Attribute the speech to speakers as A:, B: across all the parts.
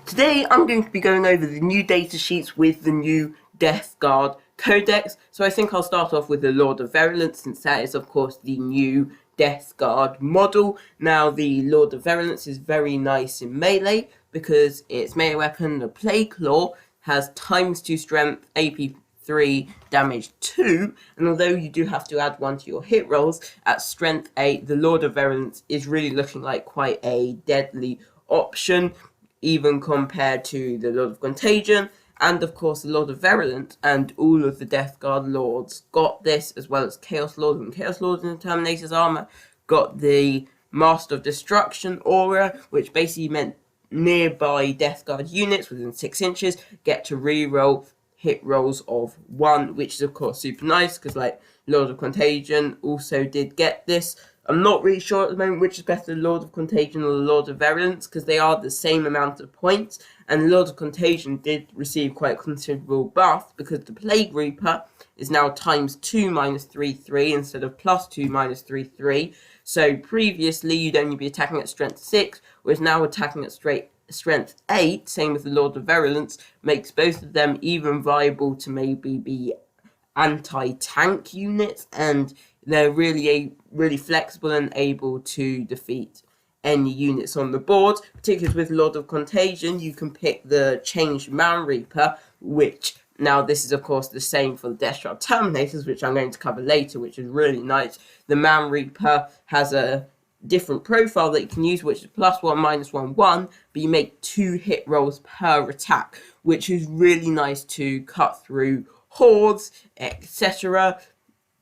A: Today I'm going to be going over the new datasheets with the new Death Guard Codex. So I think I'll start off with the Lord of Virulence, since that is of course the new Death Guard model. Now the Lord of Virulence is very nice in melee because its melee weapon, the Plague Claw, has ×2 strength, AP 3, damage 2, and although you do have to add 1 to your hit rolls, at strength 8, the Lord of Virulence is really looking like quite a deadly option, even compared to the Lord of Contagion, and of course the Lord of Virulence and all of the Death Guard Lords got this, as well as Chaos Lords and Chaos Lords in the Terminator's armor got the Master of Destruction aura, which basically meant nearby Death Guard units within 6 inches get to reroll hit rolls of 1, which is of course super nice, because like Lord of Contagion also did get this. I'm not really sure at the moment which is better, the Lord of Contagion or the Lord of Virulence, because they are the same amount of points, and the Lord of Contagion did receive quite a considerable buff, because the Plague Reaper is now ×2 -3/3 instead of +2 -3/3. So previously you'd only be attacking at strength 6, whereas now attacking at strength 8, same with the Lord of Virulence, makes both of them even viable to maybe be anti-tank units, and they're really flexible and able to defeat any units on the board. Particularly with Lord of Contagion, you can pick the Changed Man Reaper, which now this is of course the same for the Blight Terminators, which I'm going to cover later, which is really nice. The Man Reaper has a different profile that you can use, which is +1 -1/1, but you make 2 hit rolls per attack, which is really nice to cut through hordes, etc.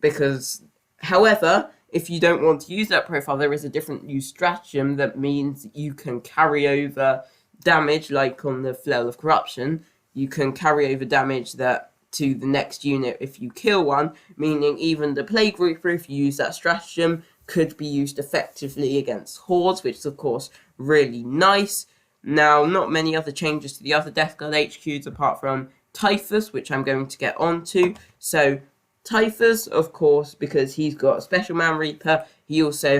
A: Because, however, if you don't want to use that profile, there is a different use stratagem that means you can carry over damage, like on the Flail of Corruption. You can carry over damage that to the next unit if you kill one, meaning even the Plague Reaper, if you use that stratagem, could be used effectively against hordes, which is of course really nice. Now, not many other changes to the other Death Guard HQs apart from Typhus, which I'm going to get onto. So Typhus, of course, because he's got a Special Man Reaper, he also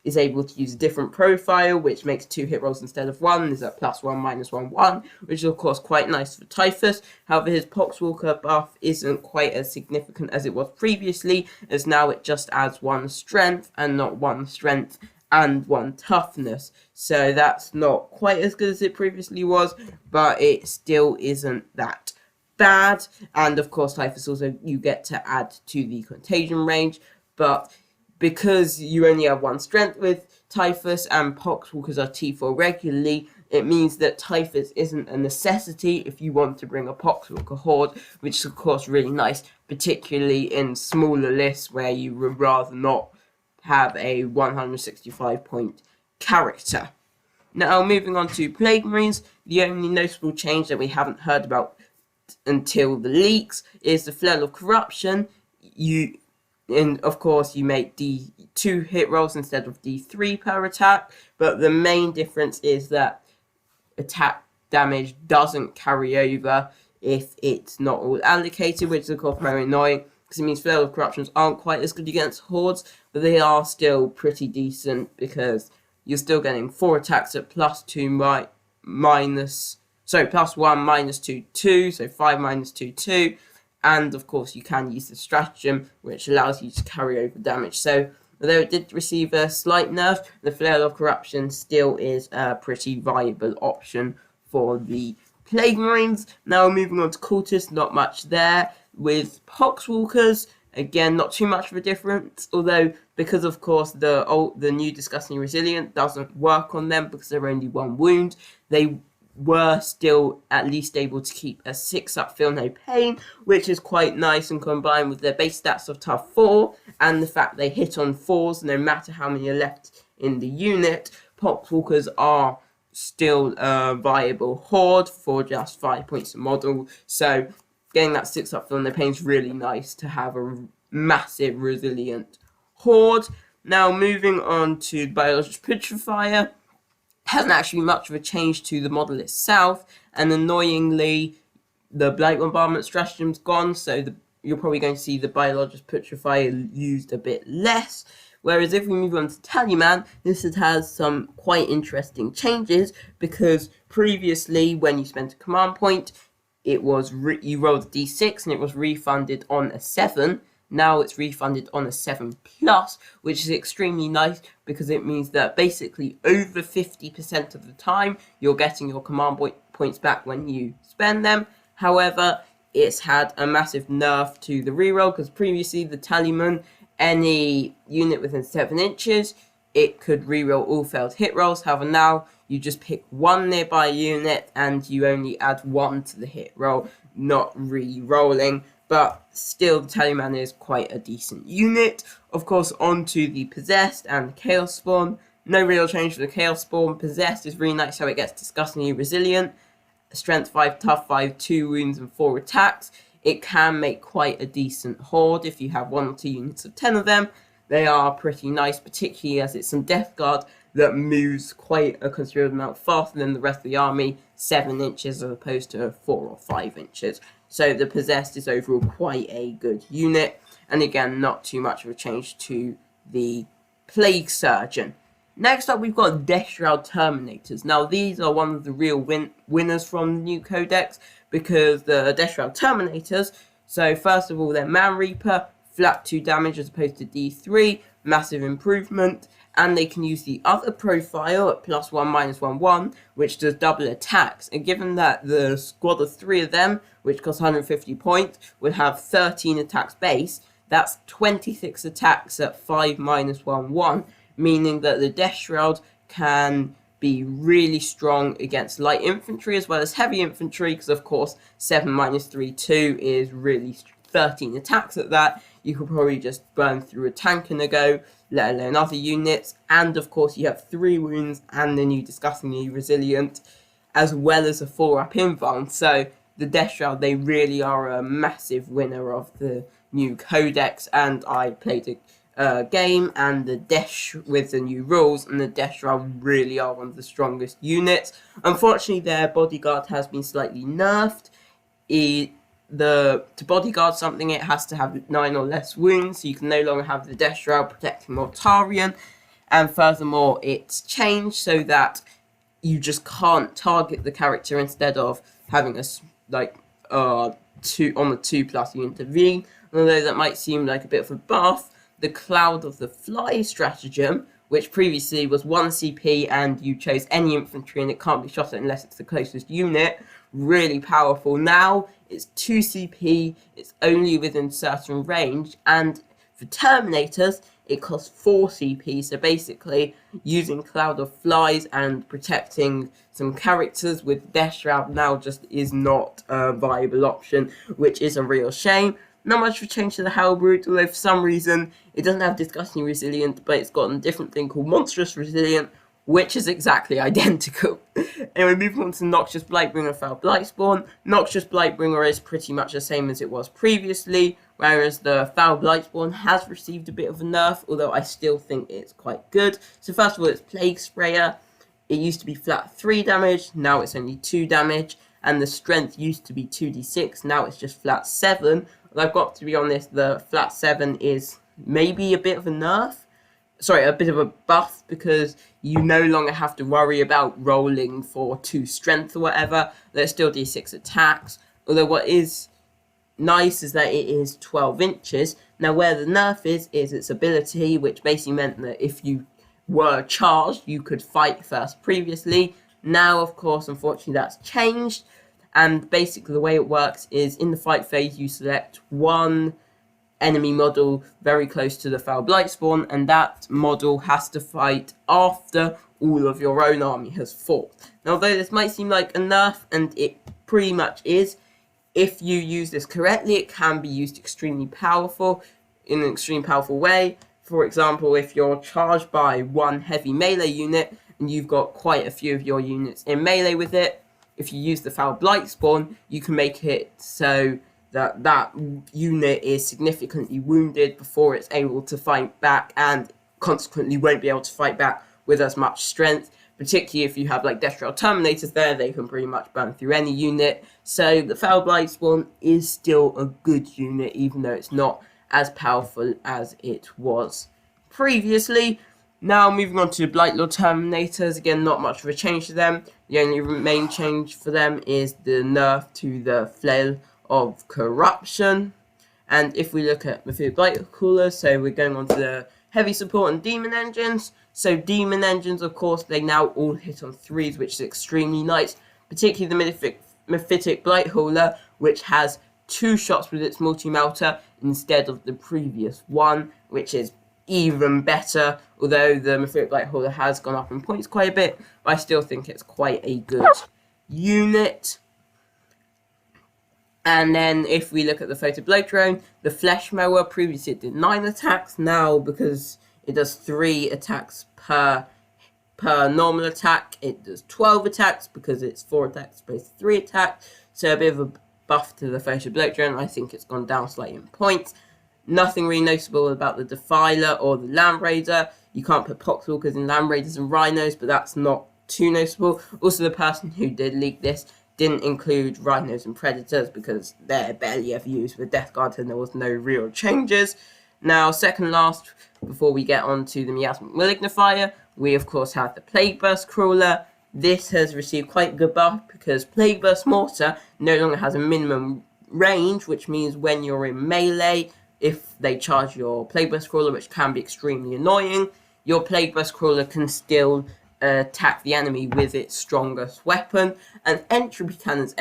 A: is able to use a different profile, which makes 2 hit rolls instead of 1. Is at +1 -1/1, which is of course quite nice for Typhus. However, his Poxwalker buff isn't quite as significant as it was previously, as now it just adds 1 strength and not 1 strength and 1 toughness. So that's not quite as good as it previously was, but it still isn't that bad. And of course, Typhus also you get to add to the contagion range, but because you only have 1 strength with Typhus and Poxwalkers are T4 regularly, it means that Typhus isn't a necessity if you want to bring a Poxwalker horde, which is of course really nice, particularly in smaller lists where you would rather not have a 165 point character. Now moving on to Plague Marines, the only notable change that we haven't heard about until the leaks is the Flail of Corruption. And of course you make D2 hit rolls instead of D3 per attack, but the main difference is that attack damage doesn't carry over if it's not all allocated, which is of course very annoying, because it means Flail of Corruptions aren't quite as good against hordes, but they are still pretty decent, because you're still getting 4 attacks at +1 -2/2, so 5 -2/2. And of course you can use the stratagem, which allows you to carry over damage. So although it did receive a slight nerf, the Flail of Corruption still is a pretty viable option for the Plague Marines. Now moving on to Cultists, not much there. With Poxwalkers, again, not too much of a difference, although because of course the new Disgustingly Resilient doesn't work on them because they're only 1 wound, they were still at least able to keep a 6-up Feel No Pain, which is quite nice, and combined with their base stats of Tough 4 and the fact they hit on 4s no matter how many are left in the unit, Poxwalkers are still a viable horde for just 5 points a model. So getting that 6-up Feel No Pain is really nice to have a massive resilient horde. Now moving on to Biologist Putrifier, hasn't actually much of a change to the model itself, and annoyingly the Blight Bombardment stratagem's gone, so you're probably going to see the Biologist Putrifier used a bit less. Whereas if we move on to Tallyman, this has some quite interesting changes, because Previously, when you spent a command point, it was you rolled a d6 and it was refunded on a 7. Now it's refunded on a 7+, which is extremely nice because it means that basically over 50% of the time you're getting your command points back when you spend them. However, it's had a massive nerf to the reroll because previously the Talisman, any unit within 7 inches, it could reroll all failed hit rolls. However, now you just pick one nearby unit and you only add 1 to the hit roll, not re-rolling. But still, the Talisman is quite a decent unit. Of course, onto the Possessed and the Chaos Spawn. No real change for the Chaos Spawn. Possessed is really nice how it gets disgustingly resilient. Strength 5, Tough 5, 2 wounds and 4 attacks. It can make quite a decent horde if you have 1 or 2 units of 10 of them. They are pretty nice, particularly as it's some Death Guard that moves quite a considerable amount faster than the rest of the army, 7 inches as opposed to 4 or 5 inches. So the Possessed is overall quite a good unit, and again, not too much of a change to the Plague Surgeon. Next up, we've got Blight Terminators. Now, these are one of the real winners from the new Codex, because the Blight Terminators, so first of all, they're Man Reaper, flat 2 damage as opposed to D3, massive improvement, and they can use the other profile at +1, -1, 1, which does double attacks. And given that the squad of 3 of them, which costs 150 points, would have 13 attacks base, that's 26 attacks at 5, -1, 1, meaning that the Death Shroud can be really strong against light infantry as well as heavy infantry, because of course 7 -3, 2 is really 13 attacks at that. You could probably just burn through a tank in a go, let alone other units. And of course you have 3 wounds and the new disgustingly resilient, as well as a 4-up invuln. So the Death Shroud, they really are a massive winner of the new Codex. And I played a game and the with the new rules, and the Death Shroud really are one of the strongest units. Unfortunately, their bodyguard has been slightly nerfed. To bodyguard something, it has to have 9 or less wounds, so you can no longer have the Death Shroud protecting Mortarion. And furthermore, it's changed so that you just can't target the character instead of having a 2 on the 2+ you intervene. Although that might seem like a bit of a buff, the Cloud of the Fly stratagem, which previously was 1 CP and you chose any infantry and it can't be shot at unless it's the closest unit, really powerful. Now it's 2 CP, it's only within certain range, and for Terminators it costs 4 CP, so basically using Cloud of Flies and protecting some characters with Death Shroud now just is not a viable option, which is a real shame. Not much of a change to the Halberd, although for some reason it doesn't have Disgustingly Resilient, but it's got a different thing called Monstrous Resilient, which is exactly identical. Anyway, moving on to Noxious Blightbringer and Foul Blightspawn. Noxious Blightbringer is pretty much the same as it was previously, whereas the Foul Blightspawn has received a bit of a nerf, although I still think it's quite good. So first of all, it's Plague Sprayer. It used to be flat 3 damage, now it's only 2 damage, and the strength used to be 2d6, now it's just flat 7. I've got to be honest, the flat 7 is maybe a bit of a nerf. Sorry, a bit of a buff, because you no longer have to worry about rolling for 2 strength or whatever. There's still d6 attacks. Although what is nice is that it is 12 inches. Now where the nerf is its ability, which basically meant that if you were charged, you could fight first previously. Now, of course, unfortunately that's changed. And basically the way it works is in the fight phase you select one enemy model very close to the Foul Blightspawn, and that model has to fight after all of your own army has fought. Now, although this might seem like a nerf, and it pretty much is, if you use this correctly, it can be used in an extremely powerful way. For example, if you're charged by one heavy melee unit and you've got quite a few of your units in melee with it, if you use the Foul Blightspawn, you can make it so that that unit is significantly wounded before it's able to fight back, and consequently won't be able to fight back with as much strength. Particularly if you have like Blight Terminators there, they can pretty much burn through any unit. So the Foul Blightspawn is still a good unit, even though it's not as powerful as it was previously. Now moving on to Blight Terminators, again not much of a change to them. The only main change for them is the nerf to the Flail of Corruption. And if we look at the Blight Coolers, so we're going on to the heavy support and demon engines. So demon engines, of course, they now all hit on 3s, which is extremely nice. Particularly the Mephitic Blight Hauler, which has 2 shots with its multi-melter instead of the previous one, which is even better. Although the Mephitic Blight Hauler has gone up in points quite a bit, but I still think it's quite a good unit. And then if we look at the Photo Blow Drone, the Flesh Mower, previously it did 9 attacks. Now, because it does 3 attacks per normal attack, it does 12 attacks because it's 4 attacks opposed to 3 attacks. So a bit of a buff to the Photo Blow Drone. I think it's gone down slightly in points. Nothing really noticeable about the Defiler or the Land Raider. You can't put Poxwalkers in Land Raiders and Rhinos, but that's not too noticeable. Also, the person who did leak this didn't include Rhinos and Predators because they're barely ever used with Death Guard and there was no real changes. Now, second last, before we get on to the Miasmiclignifier, we of course have the Plague Burst Crawler. This has received quite a good buff because Plague Burst Mortar no longer has a minimum range, which means when you're in melee, if they charge your Plague Burst Crawler, which can be extremely annoying, your Plague Burst Crawler can still attack the enemy with its strongest weapon. And entropy cannons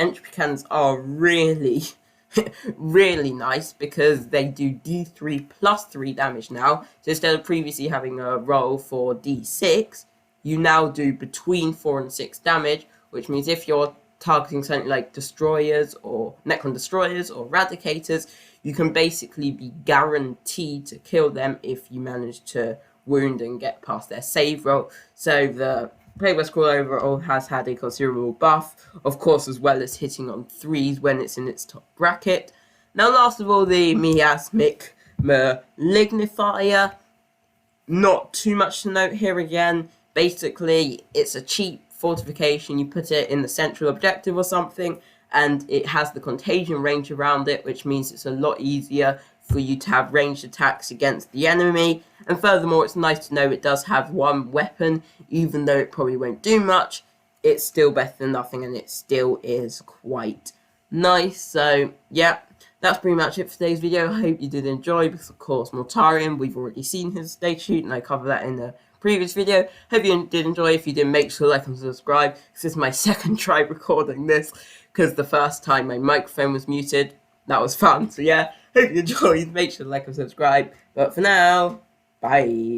A: are really really nice because they do d3 plus 3 damage now. So instead of previously having a roll for d6, you now do between 4 and 6 damage, which means if you're targeting something like destroyers or Necron destroyers or eradicators, you can basically be guaranteed to kill them if you manage to wound and get past their save roll. So the Plague Burst Crawler overall has had a considerable buff, of course, as well as hitting on 3s when it's in its top bracket. Now, last of all, the Miasmiclignifier. Not too much to note here again. Basically, it's a cheap fortification. You put it in the central objective or something, and it has the contagion range around it, which means it's a lot easier for you to have ranged attacks against the enemy. And furthermore, it's nice to know it does have 1 weapon, even though it probably won't do much. It's still better than nothing, and it still is quite nice. So yeah, that's pretty much it for today's video. I hope you did enjoy, because of course Mortarion, we've already seen his datasheet, and I covered that in the previous video. Hope you did enjoy. If you did, make sure to like and subscribe. This is my second try recording this, because the first time my microphone was muted. That was fun. So yeah, hope you enjoyed. Make sure to like and subscribe. But for now, bye.